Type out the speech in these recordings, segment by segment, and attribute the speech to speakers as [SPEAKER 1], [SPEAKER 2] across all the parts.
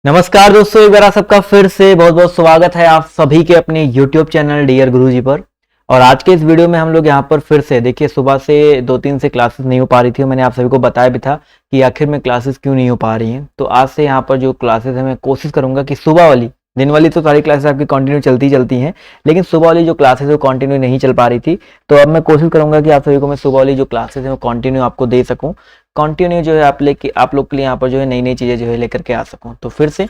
[SPEAKER 1] नमस्कार दोस्तों, एक बार आप सबका फिर से बहुत बहुत स्वागत है आप सभी के अपने YouTube चैनल डियर गुरुजी पर। और आज के इस वीडियो में हम लोग यहाँ पर फिर से देखिए, सुबह से 2-3 से क्लासेस नहीं हो पा रही थी। मैंने आप सभी को बताया भी था कि आखिर में क्लासेस क्यों नहीं हो पा रही हैं। तो आज से यहाँ पर जो क्लासेस है मैं कोशिश करूंगा कि सुबह वाली, दिन वाली तो सारी क्लासेस आपकी कंटिन्यू चलती हैं, लेकिन सुबह वाली जो क्लासेस है वो कंटिन्यू नहीं चल पा रही थी। तो अब मैं कोशिश करूंगा कि आप सभी को मैं सुबह वाली जो क्लासेस है वो कंटिन्यू आपको दे सकूं, कंटिन्यू जो है आप लोग के लिए यहाँ पर जो है नई नई चीज़ें जो है लेकर के आ सकूँ। तो फिर से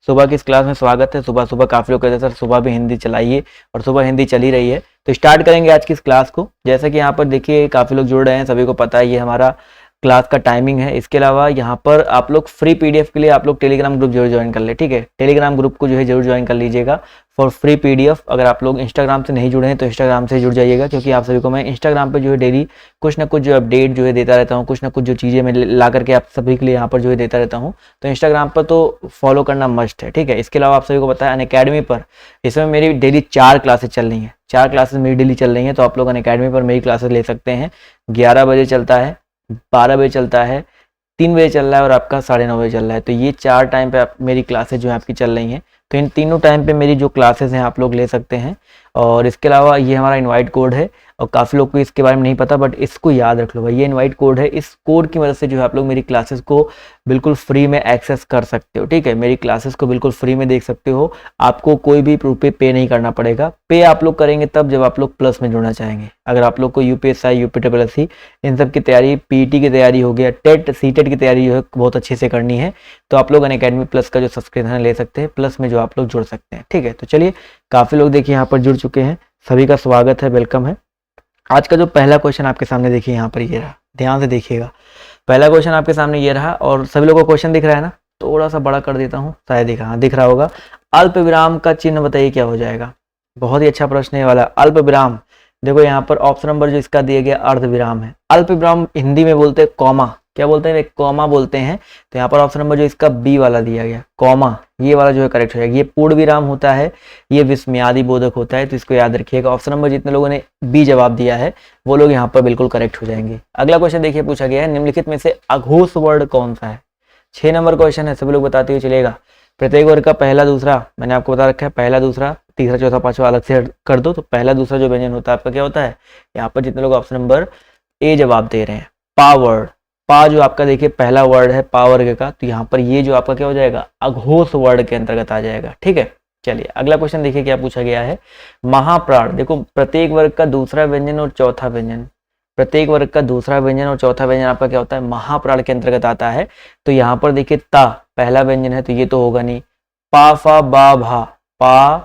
[SPEAKER 1] सुबह की इस क्लास में स्वागत है। सुबह सुबह काफ़ी लोग कहते हैं सर सुबह भी हिंदी चलाइए, और सुबह हिंदी चल ही रही है। तो स्टार्ट करेंगे आज की इस क्लास को। जैसा कि यहाँ पर देखिए काफ़ी लोग जुड़ रहे हैं, सभी को पता है ये हमारा क्लास का टाइमिंग है। इसके अलावा यहाँ पर आप लोग फ्री पीडीएफ के लिए आप लोग टेलीग्राम ग्रुप जरूर ज्वाइन कर ले, ठीक है। टेलीग्राम ग्रुप को जो है जरूर ज्वाइन कर लीजिएगा फॉर फ्री पीडीएफ। अगर आप लोग इंस्टाग्राम से नहीं जुड़े हैं तो इंस्टाग्राम से जुड़ जाइएगा, क्योंकि आप सभी को मैं इंस्टाग्राम पे जो है डेली कुछ ना कुछ जो अपडेट जो है देता रहता हूँ, कुछ ना कुछ जो चीज़ें मैं ला करके आप सभी के लिए यहाँ पर जो है देता रहता हूँ। तो इंस्टाग्राम पर तो फॉलो करना मस्ट है, ठीक है। इसके अलावा आप सभी को पता है अनअकैडमी पर इसमें मेरी डेली 4 क्लासेस चल रही हैं, 4 क्लासेस मेरी डेली चल रही हैं। तो आप लोग अनअकैडमी पर मेरी क्लासेस ले सकते हैं। 11 बजे चलता है, 12 बजे चलता है, 3 बजे चल रहा है और आपका 9:30 बजे चल रहा है। तो ये 4 टाइम पे आप मेरी क्लासेस जो है आपकी चल रही हैं। तो इन तीनों टाइम पे मेरी जो क्लासेस हैं आप लोग ले सकते हैं। और इसके अलावा ये हमारा इनवाइट कोड है, और काफ़ी लोग को इसके बारे में नहीं पता, बट इसको याद रख लो भाई, ये इनवाइट कोड है। इस कोड की मदद से जो है आप लोग मेरी क्लासेस को बिल्कुल फ्री में एक्सेस कर सकते हो, ठीक है। मेरी क्लासेस को बिल्कुल फ्री में देख सकते हो। आपको कोई भी रुपये पे नहीं करना पड़ेगा। पे आप लोग करेंगे तब जब आप लोग प्लस में जुड़ना चाहेंगे। अगर आप लोग को यूपीएसआई, यूपीएससी इन सब की तैयारी, पीटी की तैयारी हो गया, टेट सीटेट की तैयारी जो है बहुत अच्छे से करनी है, तो आप लोग अनअकैडमी प्लस का जो सब्सक्रिप्शन ले सकते हैं, प्लस में जो आप लोग जुड़ सकते हैं, ठीक है। तो चलिए, काफ़ी लोग देखिए यहाँ पर जुड़ चुके हैं, सभी का स्वागत है, वेलकम है। आज का जो पहला क्वेश्चन आपके सामने देखिए यहाँ पर ये रहा, ध्यान से देखिएगा। पहला क्वेश्चन आपके सामने ये रहा, और सभी लोगों को क्वेश्चन दिख रहा है ना? थोड़ा सा बड़ा कर देता हूँ, शायद दिख रहा होगा। अल्प विराम का चिन्ह बताइए क्या हो जाएगा। बहुत ही अच्छा प्रश्न है वाला, अल्प विराम। देखो यहाँ पर ऑप्शन नंबर जो इसका दिया गया अर्ध विराम है। अल्प विराम हिंदी में बोलते हैं कॉमा, क्या बोलते हैं? कॉमा बोलते हैं। तो यहाँ पर ऑप्शन नंबर जो इसका बी वाला दिया गया, कॉमा, ये वाला जो है करेक्ट हो जाएगा। ये पूर्ण विराम होता है, ये विस्मयादि बोधक होता है, तो इसको याद रखिएगा। ऑप्शन नंबर जितने लोगों ने बी जवाब दिया है वो लोग यहाँ पर बिल्कुल करेक्ट हो जाएंगे। अगला क्वेश्चन देखिए, पूछा गया है निम्नलिखित में से अघोष वर्ड कौन सा है। 6 नंबर क्वेश्चन है, सभी लोग बताते हुए चलेगा। प्रत्येक वर्ग का पहला दूसरा, मैंने आपको बता रखा है, पहला दूसरा तीसरा चौथा पांचवा अलग से कर दो। तो पहला दूसरा जो व्यंजन होता है आपका क्या होता है? यहाँ पर जितने लोग ऑप्शन नंबर ए जवाब दे रहे हैं, पा वर्ड, पा जो आपका देखिए पहला वर्ड है पा वर्ग का, तो यहाँ पर ये जो आपका क्या हो जाएगा? अघोष वर्ड के अंतर्गत आ जाएगा, ठीक है। चलिए अगला क्वेश्चन देखिए क्या पूछा गया है। महाप्राण, देखो प्रत्येक वर्ग का दूसरा व्यंजन और चौथा व्यंजन, प्रत्येक वर्ग का दूसरा व्यंजन और चौथा व्यंजन आपका क्या होता है? महाप्राण के अंतर्गत आता है। तो यहाँ पर देखिए ता पहला व्यंजन है, तो ये तो होगा नहीं। पा फा बा भा, पा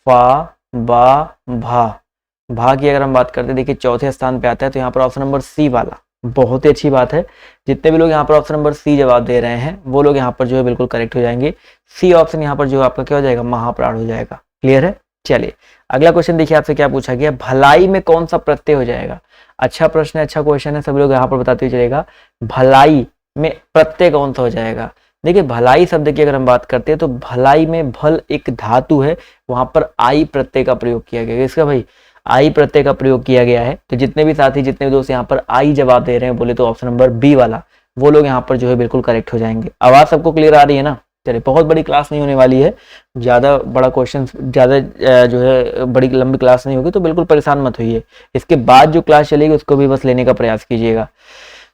[SPEAKER 1] फा बा भा, भा की अगर हम बात करते हैं देखिए चौथे स्थान पे आता है। तो यहाँ पर ऑप्शन नंबर सी वाला, बहुत ही अच्छी बात है। जितने भी लोग यहाँ पर ऑप्शन नंबर सी जवाब दे रहे हैं वो लोग यहाँ पर जो है बिल्कुल करेक्ट हो जाएंगे। सी ऑप्शन यहाँ पर जो आपका क्या हो जाएगा? महाप्राण हो जाएगा। क्लियर है? चलिए अगला क्वेश्चन देखिए आपसे क्या पूछा गया, भलाई में कौन सा प्रत्यय हो जाएगा। अच्छा प्रश्न है, अच्छा क्वेश्चन है, सभी लोग यहाँ पर बताते हुए चलेगा। भलाई में प्रत्यय कौन सा हो जाएगा? देखिए भलाई शब्द की अगर हम बात करते हैं तो भलाई में भल एक धातु है, वहां पर आई प्रत्यय का प्रयोग किया गया है। इसका भाई आई प्रत्यय का प्रयोग किया गया है। तो जितने भी साथी, जितने भी दोस्त यहाँ पर आई जवाब दे रहे हैं बोले तो ऑप्शन नंबर बी वाला, वो लोग यहाँ पर जो है बिल्कुल करेक्ट हो जाएंगे। आवाज सबको क्लियर आ रही है ना? चलिए, बहुत बड़ी क्लास नहीं होने वाली है, ज्यादा बड़ा क्वेश्चन, ज्यादा जो है बड़ी लंबी क्लास नहीं होगी, तो बिल्कुल परेशान मत होइए। इसके बाद जो क्लास चलेगी उसको भी बस लेने का प्रयास कीजिएगा।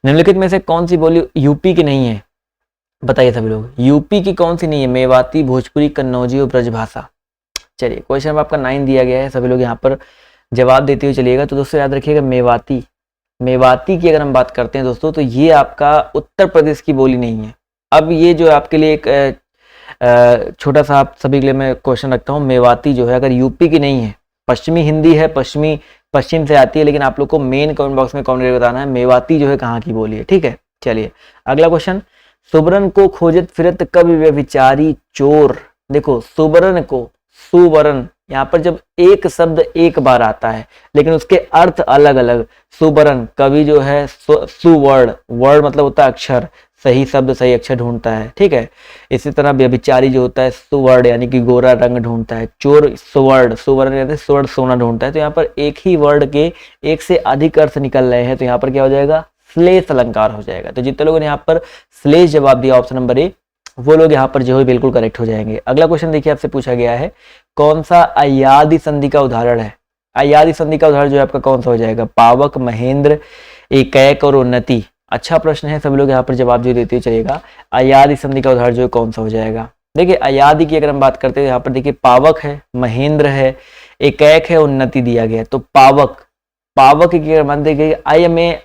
[SPEAKER 1] निम्नलिखित में से कौन सी बोली यूपी की नहीं है? बताइए सभी लोग, यूपी की कौन सी नहीं है? मेवाती, भोजपुरी, कन्नौजी और ब्रजभाषा। चलिए क्वेश्चन नंबर आपका 9 दिया गया है, सभी लोग यहाँ पर जवाब देते हुए चलिएगा। तो दोस्तों याद रखिएगा मेवाती, मेवाती की अगर हम बात करते हैं दोस्तों, तो ये आपका उत्तर प्रदेश की बोली नहीं है। अब ये जो आपके लिए एक छोटा सा आप सभी के लिए मैं क्वेश्चन रखता हूँ, मेवाती जो है अगर यूपी की नहीं है, पश्चिमी हिंदी है, पश्चिम से आती है, लेकिन आप लोग को मेन कमेंट बॉक्स में कमेंट करके बताना है मेवाती जो है कहाँ की बोली है, ठीक है। चलिए अगला क्वेश्चन, सुबरन को खोजत फिरत कब व्यभिचारी चोर। देखो सुबरन को, सुवर्ण, यहाँ पर जब एक शब्द एक बार आता है लेकिन उसके अर्थ अलग अलग, सुबरन कवि जो है सुवर्ण, वर्ण मतलब होता है अक्षर, सही शब्द सही अक्षर ढूंढता है, ठीक है। इसी तरह व्यभिचारी जो होता है सुवर्ण यानी कि गोरा रंग ढूंढता है, चोर सुवर्ण, सुवर्ण यानी स्वर्ण सोना ढूंढता है। तो यहाँ पर एक ही वर्ड के एक से अधिक अर्थ निकल रहे हैं, तो यहाँ पर क्या हो जाएगा? श्लेष अलंकार हो जाएगा। तो जितने लोगों ने यहाँ पर श्लेष जवाब दिया ऑप्शन नंबर ए, वो लोग यहाँ पर जो है बिल्कुल करेक्ट हो जाएंगे। अगला क्वेश्चन देखिए आपसे पूछा गया है, कौन सा अय्यादी संधि का उदाहरण है? अय्यादी संधि का उदाहरण जो है आपका कौन सा हो जाएगा? पावक, महेंद्र, एकैक और उन्नति। अच्छा प्रश्न है, सभी लोग यहाँ पर जवाब जो देते हुए चलेगा। अय्यादी संधि का उदाहरण जो है कौन सा हो जाएगा? देखिए अय्यादी की अगर हम बात करते हैं यहाँ पर देखिए पावक है, महेंद्र है, एकैक है, उन्नति दिया गया है। तो पावक, पावक की अगर मान देखिए आय में,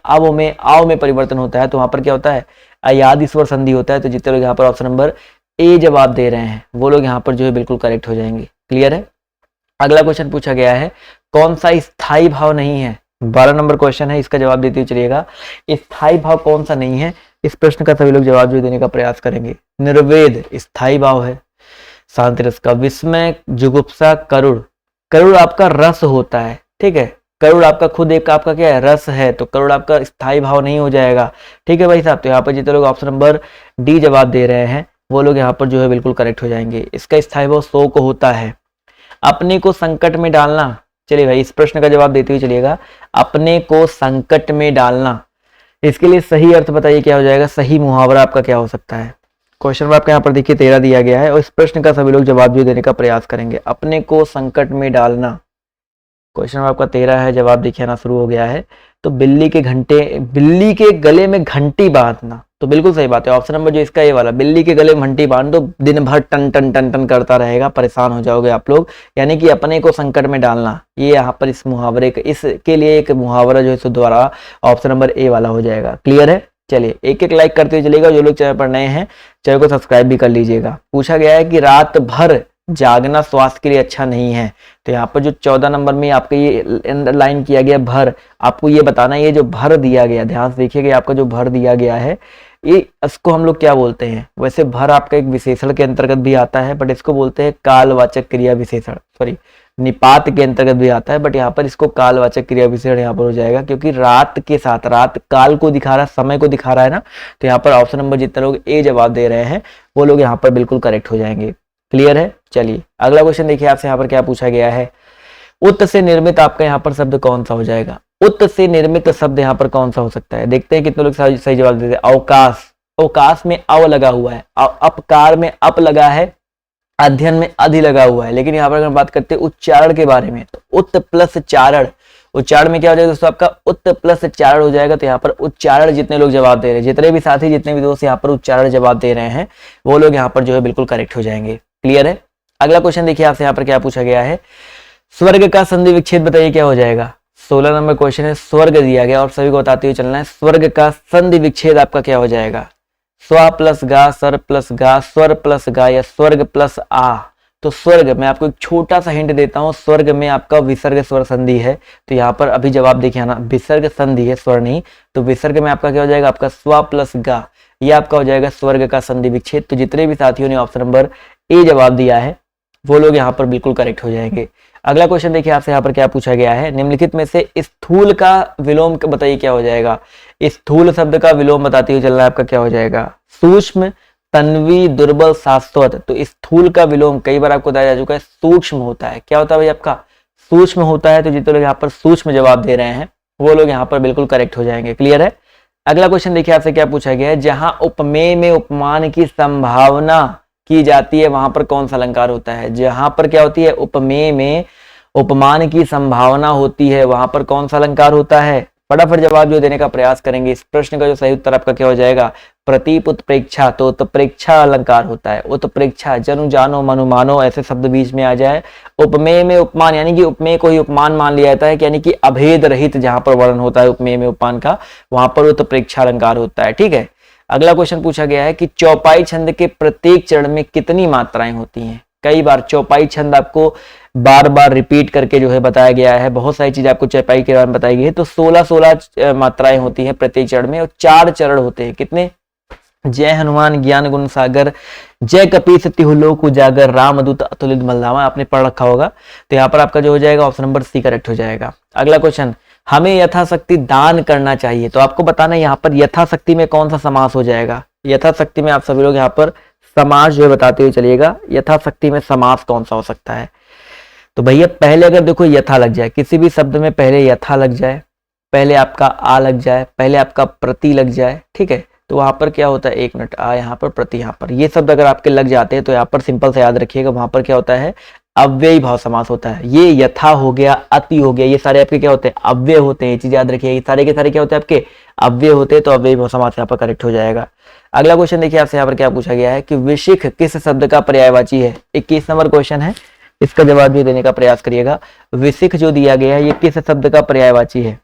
[SPEAKER 1] अब में, आओ में परिवर्तन होता है, तो वहां पर क्या होता है? अय्यादी स्वर संधि होता है। तो जितने लोग यहाँ पर ऑप्शन नंबर ए जवाब दे रहे हैं वो लोग यहाँ पर जो है बिल्कुल करेक्ट हो जाएंगे। क्लियर है? अगला क्वेश्चन पूछा गया है, कौन सा स्थायी भाव नहीं है? 12 नंबर क्वेश्चन है, इसका जवाब देते हुए चलिएगा। स्थायी भाव कौन सा नहीं है? इस प्रश्न का सभी लोग जवाब जो देने का प्रयास करेंगे। निर्वेद स्थायी भाव है। शांति रस का विस्मय, जुगुप्सा, करुण। करुण आपका रस होता है, ठीक है। करुण आपका खुद एक आपका क्या है? रस है। तो करुण आपका स्थायी भाव नहीं हो जाएगा, ठीक है भाई साहब। तो यहाँ पर जितने लोग ऑप्शन नंबर डी जवाब दे रहे हैं वो लोग यहाँ पर जो है बिल्कुल करेक्ट हो जाएंगे। इसका स्थायी भाव शोक होता है। अपने को संकट में डालना, चलिए भाई इस प्रश्न का जवाब देते हुए चलिएगा। अपने को संकट में डालना, इसके लिए सही अर्थ बताइए क्या हो जाएगा? सही मुहावरा आपका क्या हो सकता है? क्वेश्चन में आपका यहाँ पर देखिए 13 दिया गया है और इस प्रश्न का सभी लोग जवाब जो देने का प्रयास करेंगे। अपने को संकट में डालना, क्वेश्चन में आपका 13 है, जवाब देखिए आना शुरू हो गया है। तो बिल्ली के गले में घंटी बांधना, तो बिल्कुल सही बात है। ऑप्शन नंबर जो इसका ये वाला, बिल्ली के गले में घंटी बांध दो, दिन भर टन टन टन टन करता रहेगा, परेशान हो जाओगे आप लोग। यानी कि अपने को संकट में डालना, ये यहाँ पर इस मुहावरे इसके लिए एक मुहावरा जो है द्वारा ऑप्शन नंबर ए वाला हो जाएगा। क्लियर है? चलिए एक एक लाइक करते हुए चलेगा। जो लोग चैनल पर नए हैं चैनल को सब्सक्राइब भी कर लीजिएगा। पूछा गया है कि रात भर जागना स्वास्थ्य के लिए अच्छा नहीं है। तो यहाँ पर जो 14 नंबर में आपका ये लाइन किया गया भर, आपको ये बताना है, ये जो भर दिया गया, ध्यान से देखिएगा, आपका जो भर दिया गया है ये, इसको हम लोग क्या बोलते हैं? वैसे भर आपका एक विशेषण के अंतर्गत भी आता है, बट इसको बोलते हैं कालवाचक क्रिया विशेषण, सॉरी निपात के अंतर्गत भी आता है, बट यहाँ पर इसको कालवाचक क्रिया विशेषण यहाँ पर हो जाएगा, क्योंकि रात के साथ, रात काल को दिखा रहा है, समय को दिखा रहा है ना। तो यहाँ पर ऑप्शन नंबर जितने लोग ए जवाब दे रहे हैं वो लोग यहाँ पर बिल्कुल करेक्ट हो जाएंगे। क्लियर है? चलिए अगला क्वेश्चन देखिए आपसे यहाँ पर क्या पूछा गया है। उत्त से निर्मित आपका यहाँ पर शब्द कौन सा हो जाएगा? उत्त से निर्मित शब्द यहाँ पर कौन सा हो सकता है? देखते हैं कितने लोग सही जवाब देते हैं। अवकाश, अवकाश में अव लगा हुआ है, अपकार में अप लगा है, अध्ययन में अधि लगा हुआ है। लेकिन यहाँ पर अगर बात करते हैं उच्चारण के बारे में, तो उत्त प्लस चारण, उच्चारण में क्या हो जाएगा दोस्तों? आपका उत्त प्लस चारण हो जाएगा। तो यहाँ पर उच्चारण जितने लोग जवाब दे रहे हैं, जितने भी साथी, जितने भी दोस्त यहाँ पर उच्चारण जवाब दे रहे हैं वो लोग यहाँ पर जो है बिल्कुल करेक्ट हो जाएंगे। क्लियर है? अगला क्वेश्चन देखिए आपसे यहाँ पर क्या पूछा गया है। स्वर्ग का संधि विच्छेद बताइए क्या हो जाएगा? 16 नंबर क्वेश्चन है, स्वर्ग दिया गया और सभी को बताते हुए चलना है। स्वर्ग का संधि विच्छेद आपका क्या हो जाएगा? स्व प्लस गा, सर प्लस गा, स्वर प्लस गा या स्वर्ग प्लस आ। तो स्वर्ग में आपको एक छोटा सा हिंट देता हूं, स्वर्ग में आपका विसर्ग स्वर संधि है। तो यहाँ पर अभी जवाब देखिए ना, विसर्ग संधि है, स्वर नहीं। तो विसर्ग में आपका क्या हो जाएगा? आपका स्व प्लस गा, ये आपका हो जाएगा स्वर्ग का संधि विच्छेद। तो जितने भी साथियों ने ऑप्शन नंबर ए जवाब दिया है वो लोग यहाँ पर बिल्कुल करेक्ट हो जाएंगे। अगला क्वेश्चन देखिए आपसे यहाँ पर क्या पूछा गया है। निम्नलिखित में से स्थूल का विलोम बताइए क्या हो जाएगा? स्थूल शब्द का विलोम बताते हुए चलना है, आपका क्या हो जाएगा? सूक्ष्म, तन्वी, दुर्बल, शाश्वत। तो स्थूल का विलोम कई बार आपको बताया जा चुका है, सूक्ष्म होता है। क्या होता है भाई आपका? सूक्ष्म होता है। तो जितने लोग यहाँ पर सूक्ष्म जवाब दे रहे हैं वो लोग यहाँ पर बिल्कुल करेक्ट हो जाएंगे। क्लियर है? अगला क्वेश्चन देखिए आपसे क्या पूछा गया है। जहां उपमेय में उपमान की संभावना की जाती है वहां पर कौन सा अलंकार होता है? जहां पर क्या होती है? उपमेय में उपमान की संभावना होती है, वहां पर कौन सा अलंकार होता है? फटाफट जवाब जो देने का प्रयास करेंगे। इस प्रश्न का जो सही उत्तर आपका क्या हो जाएगा? प्रतीप, उत्प्रेक्षा। तो उत्प्रेक्षा अलंकार होता है। उत्प्रेक्षा, जनु जानो मनु मानो, ऐसे शब्द बीच में आ जाए। उपमेय में उपमान, यानी कि उपमेय को ही उपमान मान लिया जाता है, यानी कि अभेद रहित जहां पर वर्णन होता है उपमेय में उपमान का, वहां पर उत्प्रेक्षा अलंकार होता है। ठीक है? अगला क्वेश्चन पूछा गया है कि चौपाई छंद के प्रत्येक चरण में कितनी मात्राएं होती हैं? कई बार चौपाई छंद आपको बार बार रिपीट करके जो है बताया गया है, बहुत सारी चीज आपको चौपाई के बारे में बताई गई है। तो 16 मात्राएं होती हैं प्रत्येक चरण में और 4 चरण होते हैं। कितने? जय हनुमान ज्ञान गुण सागर, जय कपीस तिहुलोक उजागर, रामदूत अतुलित मलनामा, आपने पढ़ रखा होगा। तो यहाँ पर आपका जो हो जाएगा ऑप्शन नंबर सी करेक्ट हो जाएगा। अगला क्वेश्चन, हमें यथाशक्ति दान करना चाहिए। तो आपको बताना है यहाँ पर यथाशक्ति में कौन सा समास हो जाएगा? यथाशक्ति में आप सभी लोग यहाँ पर समास जो है बताते हुए चलिएगा। यथाशक्ति में समास कौन सा हो सकता है? तो भैया पहले अगर देखो यथा लग जाए, किसी भी शब्द में पहले यथा लग जाए, पहले आपका आ लग जाए, पहले आपका प्रति लग जाए, ठीक है, तो वहां पर क्या होता है, 1 मिनट, यहाँ पर प्रति, यहाँ पर ये शब्द अगर आपके लग जाते हैं तो यहाँ पर सिंपल से याद रखिएगा, वहां पर क्या होता है, अव्ययी भाव समास होता है। ये यथा हो गया, अति हो गया, ये सारे आपके क्या होते हैं, अव्यय होते हैं। ये चीज याद रखिए, ये सारे के सारे क्या होते हैं आपके, अव्यय होते हैं। तो अव्ययी भाव समास यहाँ पर करेक्ट हो जाएगा। अगला क्वेश्चन देखिए आपसे यहाँ पर क्या पूछा गया है कि विशिख किस शब्द का पर्यायवाची है। 21 नंबर क्वेश्चन है, इसका जवाब भी देने का प्रयास करिएगा। विशिख जो दिया गया है ये किस शब्द का पर्यायवाची है।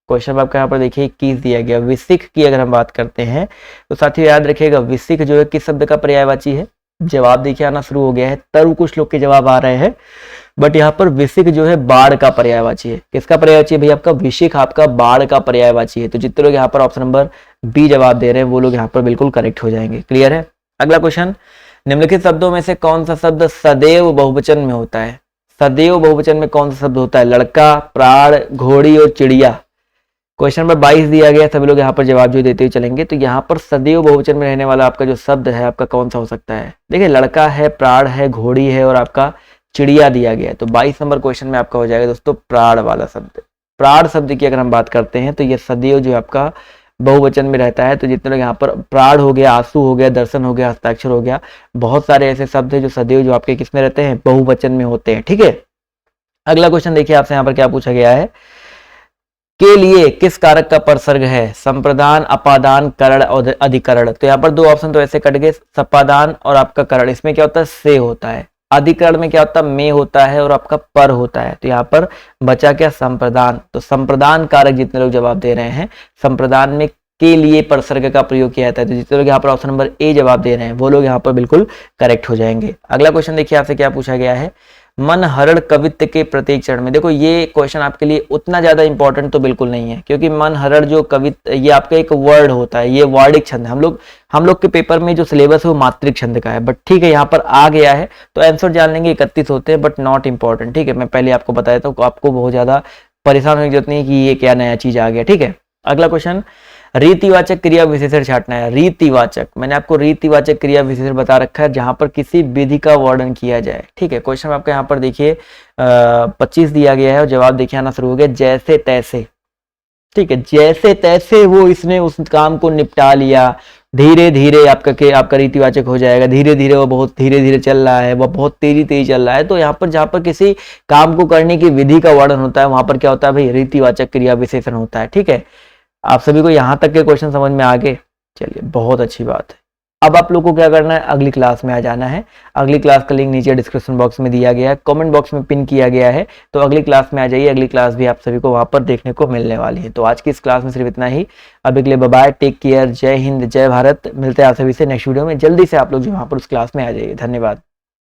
[SPEAKER 1] क्वेश्चन आपका यहाँ पर देखिए 21 दिया गया। विशिख की अगर हम बात करते हैं तो साथियों याद रखिएगा, विशिख जो है किस शब्द का पर्यायवाची है। जवाब देखिए आना शुरू हो गया है, तरु कुछ लोग के जवाब आ रहे हैं, बट यहाँ पर विशिख जो है बाढ़ का पर्यायवाची है। किसका पर्यायवाची है भैया, आपका विशिख आपका बाढ़ का पर्यायवाची है। तो जितने लोग यहाँ पर ऑप्शन नंबर बी जवाब दे रहे हैं वो लोग यहाँ पर बिल्कुल करेक्ट हो जाएंगे। क्लियर है। अगला क्वेश्चन, निम्नलिखित शब्दों में से कौन सा शब्द सदैव बहुवचन में होता है। सदैव बहुवचन में कौन सा शब्द होता है, लड़का, प्राण, घोड़ी और चिड़िया। क्वेश्चन नंबर 22 दिया गया, सभी लोग यहाँ पर जवाब जो देते हुए चलेंगे। तो यहाँ पर सदैव बहुवचन में रहने वाला आपका जो शब्द है आपका कौन सा हो सकता है। देखिए लड़का है, प्राण है, घोड़ी है और आपका चिड़िया दिया गया है। तो 22 नंबर क्वेश्चन में आपका हो जाएगा दोस्तों प्राण वाला शब्द। प्राण शब्द की अगर हम बात करते हैं तो ये सदैव जो आपका बहुवचन में रहता है। तो जितने लोग यहाँ पर प्राण हो गया, आंसू हो गया, दर्शन हो गया, हस्ताक्षर हो गया, बहुत सारे ऐसे शब्द है जो सदैव जो आपके किसमें रहते हैं, बहुवचन में होते हैं। ठीक है। अगला क्वेश्चन देखिए आपसे यहाँ पर क्या पूछा गया है, के लिए किस कारक का परसर्ग है। संप्रदान, अपादान, करण और अधिकरण। तो यहाँ पर दो ऑप्शन तो ऐसे कट गए, सपादान और आपका करण। इसमें क्या होता है, से होता है। अधिकरण में क्या होता है, में होता है और आपका पर होता है। तो यहाँ पर बचा क्या, संप्रदान। तो संप्रदान कारक जितने लोग जवाब दे रहे हैं, संप्रदान में के लिए परसर्ग का प्रयोग किया जाता है। तो जितने लोग यहाँ पर ऑप्शन नंबर ए जवाब दे रहे हैं वो लोग यहाँ पर बिल्कुल करेक्ट हो जाएंगे। अगला क्वेश्चन देखिए आपसे क्या पूछा गया है, मन हरण कवित्व के प्रत्येक चरण में। देखो ये क्वेश्चन आपके लिए उतना ज्यादा इंपॉर्टेंट तो बिल्कुल नहीं है, क्योंकि मन हरण जो कवित्व ये आपका एक वर्ड होता है, ये वार्डिक छंद है। हम लोग के पेपर में जो सिलेबस है वो मात्रिक छंद का है, बट ठीक है यहाँ पर आ गया है तो आंसर जान लेंगे। 31 होते हैं बट नॉट इंपॉर्टेंट। ठीक है, मैं पहले आपको बताया था, आपको बहुत ज्यादा परेशान होने की जरूरत नहीं है कि ये क्या नया चीज आ गया। ठीक है। अगला क्वेश्चन, रीतिवाचक क्रिया विशेषण छांटना है। रीतिवाचक, मैंने आपको रीतिवाचक क्रिया विशेषण बता रखा है जहां पर किसी विधि का वर्णन किया जाए। ठीक है। क्वेश्चन आपका यहाँ पर देखिए 25 दिया गया है और जवाब देखिए आना शुरू हो गया, जैसे तैसे। ठीक है, जैसे तैसे वो इसने उस काम को निपटा लिया, धीरे धीरे आपका रीतिवाचक हो जाएगा। धीरे धीरे वो बहुत धीरे धीरे चल रहा है, वो बहुत तेजी तेजी चल रहा है। तो यहाँ पर जहां पर किसी काम को करने की विधि का वर्णन होता है वहां पर क्या होता है भाई, रीतिवाचक क्रिया विशेषण होता है। ठीक है, आप सभी को यहाँ तक के क्वेश्चन समझ में आ गए, चलिए बहुत अच्छी बात है। अब आप लोगों को क्या करना है, अगली क्लास में आ जाना है। अगली क्लास का लिंक नीचे डिस्क्रिप्शन बॉक्स में दिया गया है, कमेंट बॉक्स में पिन किया गया है। तो अगली क्लास में आ जाइए, अगली क्लास भी आप सभी को वहां पर देखने को मिलने वाली है। तो आज की इस क्लास में सिर्फ इतना ही। अभी के लिए बाय बाय, टेक केयर, जय हिंद, जय भारत। मिलते हैं आप सभी से नेक्स्ट वीडियो में। जल्दी से आप लोग जो वहां पर उस क्लास में आ जाइए। धन्यवाद।